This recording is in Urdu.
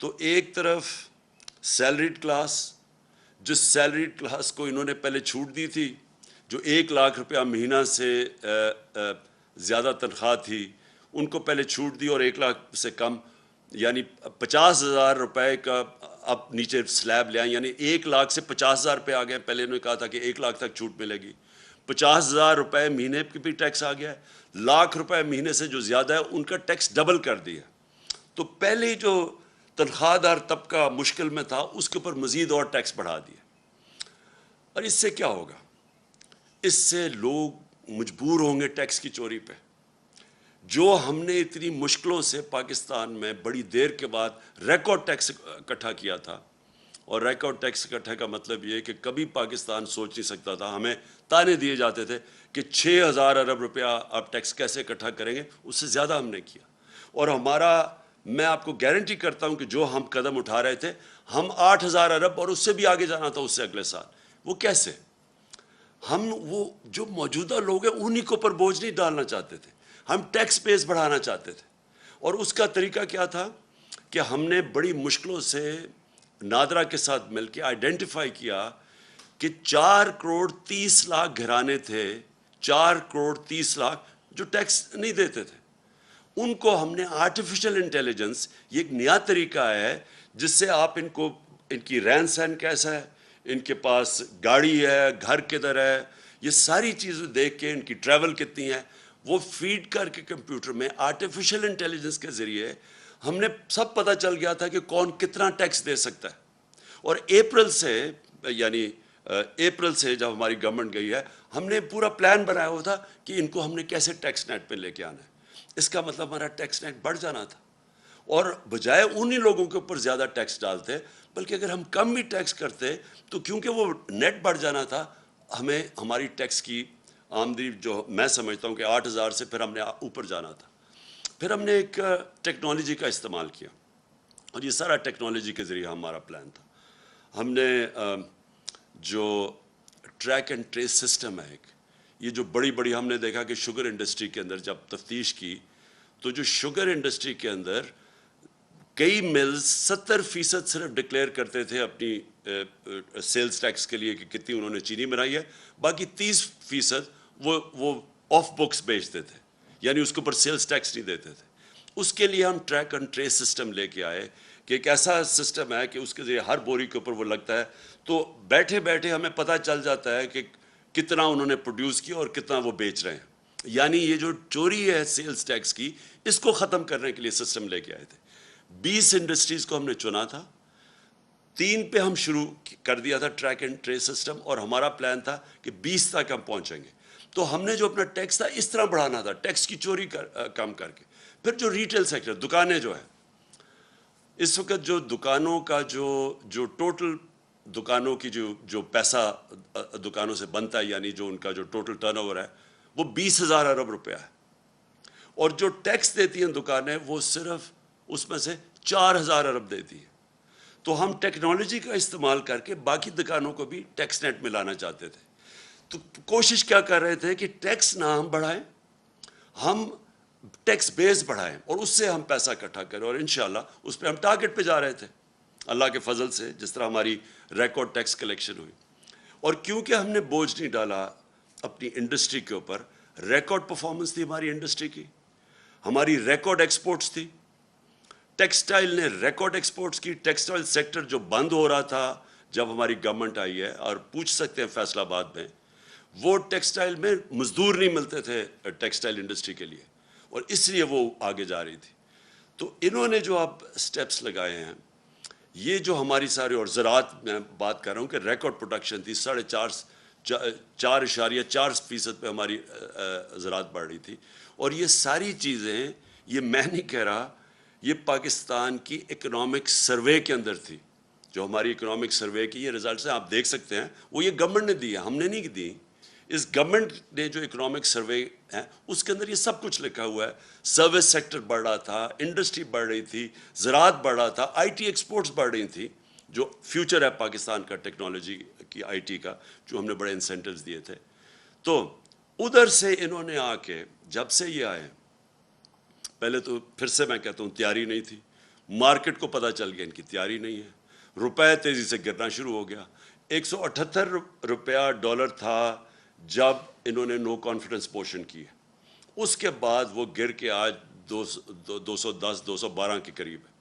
تو ایک طرف سیلریڈ کلاس، جس سیلریڈ کلاس کو انہوں نے پہلے چھوٹ دی تھی، جو 1 لاکھ روپیہ مہینہ سے زیادہ تنخواہ تھی ان کو پہلے چھوٹ دی، اور 1 لاکھ سے کم یعنی 50,000 روپے کا اب نیچے سلیب لے آئیں، یعنی 1 لاکھ سے 50,000 روپے آ گئے۔ پہلے انہوں نے کہا تھا کہ 1 لاکھ تک چھوٹ ملے گی، 50,000 روپے مہینے کی بھی ٹیکس آ گیا ہے، 1 لاکھ روپے مہینے سے جو زیادہ ہے ان کا ٹیکس ڈبل کر دیا۔ تو پہلے جو تنخواہ دار طبقہ مشکل میں تھا اس کے اوپر مزید اور ٹیکس بڑھا دیا۔ اور اس سے کیا ہوگا؟ اس سے لوگ مجبور ہوں گے ٹیکس کی چوری پہ۔ جو ہم نے اتنی مشکلوں سے پاکستان میں بڑی دیر کے بعد ریکارڈ ٹیکس اکٹھا کیا تھا، اور ریکارڈ ٹیکس اکٹھا کا مطلب یہ کہ کبھی پاکستان سوچ نہیں سکتا تھا، ہمیں تانے دیے جاتے تھے کہ 6,000 ارب روپیہ آپ ٹیکس کیسے اکٹھا کریں گے، اس سے زیادہ ہم نے کیا۔ اور میں آپ کو گارنٹی کرتا ہوں کہ جو ہم قدم اٹھا رہے تھے، ہم 8,000 ارب اور اس سے بھی آگے جانا تھا اس سے اگلے سال۔ وہ کیسے؟ ہم وہ جو موجودہ لوگ ہیں انہی کو پر بوجھ نہیں ڈالنا چاہتے تھے، ہم ٹیکس بیس بڑھانا چاہتے تھے۔ اور اس کا طریقہ کیا تھا کہ ہم نے بڑی مشکلوں سے نادرا کے ساتھ مل کے آئیڈینٹیفائی کیا کہ 4,30,00,000 گھرانے تھے، 4,30,00,000 جو ٹیکس نہیں دیتے تھے۔ ان کو ہم نے آرٹیفیشل انٹیلیجنس، یہ ایک نیا طریقہ ہے جس سے آپ ان کی رہن سہن کیسا ہے، ان کے پاس گاڑی ہے، گھر کدھر ہے، یہ ساری چیزیں دیکھ کے ان کی ٹریول کتنی ہے وہ فیڈ کر کے کمپیوٹر میں آرٹیفیشل انٹیلیجنس کے ذریعے ہم نے سب پتہ چل گیا تھا کہ کون کتنا ٹیکس دے سکتا ہے۔ اور اپریل سے جب ہماری گورنمنٹ گئی ہے، ہم نے پورا پلان بنایا ہوا تھا کہ ان کو ہم نے کیسے ٹیکس نیٹ پہ لے کے آنا ہے۔ اس کا مطلب ہمارا ٹیکس نیٹ بڑھ جانا تھا، اور بجائے انہی لوگوں کے اوپر زیادہ ٹیکس ڈالتے، بلکہ اگر ہم کم بھی ٹیکس کرتے تو کیونکہ وہ نیٹ بڑھ جانا تھا، ہمیں ہماری ٹیکس کی آمدنی جو میں سمجھتا ہوں کہ 8,000 سے پھر ہم نے اوپر جانا تھا۔ پھر ہم نے ایک ٹیکنالوجی کا استعمال کیا، اور یہ سارا ٹیکنالوجی کے ذریعے ہمارا پلان تھا۔ ہم نے جو ٹریک اینڈ ٹریس سسٹم ہے ایک، یہ جو بڑی ہم نے دیکھا کہ شوگر انڈسٹری کے اندر جب تفتیش کی تو جو شوگر انڈسٹری کے اندر کئی ملز 70% صرف ڈکلیئر کرتے تھے اپنی سیلز ٹیکس کے لیے کہ کتنی انہوں نے چینی بنائی ہے، باقی 30% وہ آف بکس بیچتے تھے، یعنی اس کے اوپر سیلز ٹیکس نہیں دیتے تھے۔ اس کے لیے ہم ٹریک اینڈ ٹریس سسٹم لے کے آئے کہ ایک ایسا سسٹم ہے کہ اس کے ذریعے ہر بوری کے اوپر وہ لگتا ہے، تو بیٹھے ہمیں پتہ چل جاتا ہے کہ کتنا انہوں نے پروڈیوس کیا اور کتنا وہ بیچ رہے ہیں۔ یعنی یہ جو چوری ہے سیلز ٹیکس کی، اس کو ختم کرنے کے لیے سسٹم لے کے آئے تھے۔ 20 انڈسٹریز کو ہم نے چنا تھا، 3 پہ ہم شروع کر دیا تھا ٹریک اینڈ ٹریس سسٹم، اور ہمارا پلان تھا کہ 20 تک ہم پہنچیں گے۔ تو ہم نے جو اپنا ٹیکس تھا اس طرح بڑھانا تھا، ٹیکس کی چوری کم کر کے۔ پھر جو ریٹیل سیکٹر، دکانیں جو ہیں، اس وقت جو دکانوں کا جو ٹوٹل دکانوں کی جو پیسہ دکانوں سے بنتا ہے، یعنی جو ان کا جو ٹوٹل ٹرن اوور ہے وہ 20,000 ارب روپیہ ہے، اور جو ٹیکس دیتی ہیں دکانیں وہ صرف اس میں سے 4,000 ارب دیتی ہیں۔ تو ہم ٹیکنالوجی کا استعمال کر کے باقی دکانوں کو بھی ٹیکس نیٹ میں لانا چاہتے تھے۔ تو کوشش کیا کر رہے تھے کہ ٹیکس نہ ہم بڑھائیں، ہم ٹیکس بیس بڑھائیں اور اس سے ہم پیسہ اکٹھا کریں، اور انشاءاللہ اس پہ ہم ٹارگٹ پہ جا رہے تھے اللہ کے فضل سے، جس طرح ہماری ریکارڈ ٹیکس کلیکشن ہوئی۔ اور کیونکہ ہم نے بوجھ نہیں ڈالا اپنی انڈسٹری کے اوپر، ریکارڈ پرفارمنس تھی ہماری انڈسٹری کی، ہماری ریکارڈ ایکسپورٹس تھی، ٹیکسٹائل نے ریکارڈ ایکسپورٹس کی۔ ٹیکسٹائل سیکٹر جو بند ہو رہا تھا جب ہماری گورنمنٹ آئی ہے، اور پوچھ سکتے ہیں فیصل آباد میں، وہ ٹیکسٹائل میں مزدور نہیں ملتے تھے ٹیکسٹائل انڈسٹری کے لیے، اور اس لیے وہ آگے جا رہی تھی۔ تو انہوں نے جو اب سٹیپس لگائے ہیں، یہ جو ہماری ساری، اور زراعت میں بات کر رہا ہوں کہ ریکارڈ پروڈکشن تھی، 4.4% پہ ہماری زراعت بڑھ رہی تھی، اور یہ ساری چیزیں، یہ میں نہیں کہہ رہا، یہ پاکستان کی اکنامک سروے کے اندر تھی۔ جو ہماری اکنامک سروے کی یہ رزلٹس ہیں، آپ دیکھ سکتے ہیں، وہ یہ گورنمنٹ نے دی ہے، ہم نے نہیں دی۔ اس گورنمنٹ نے جو اکنامک سروے ہے اس کے اندر یہ سب کچھ لکھا ہوا ہے۔ سروس سیکٹر بڑھ رہا تھا، انڈسٹری بڑھ رہی تھی، زراعت بڑھ رہا تھا، آئی ٹی ایکسپورٹس بڑھ رہی تھی، جو فیوچر ہے پاکستان کا ٹیکنالوجی کی، آئی ٹی کا، جو ہم نے بڑے انسینٹیوز دیے تھے۔ تو ادھر سے انہوں نے آ کے، جب سے یہ آئے، پہلے تو پھر سے میں کہتا ہوں تیاری نہیں تھی، مارکیٹ کو پتہ چل گیا ان کی تیاری نہیں ہے، روپے تیزی سے گرنا شروع ہو گیا. 178 روپیہ ڈالر تھا جب انہوں نے نو کانفیڈنس موشن کی، اس کے بعد وہ گر کے آج 210 212 کے قریب ہے.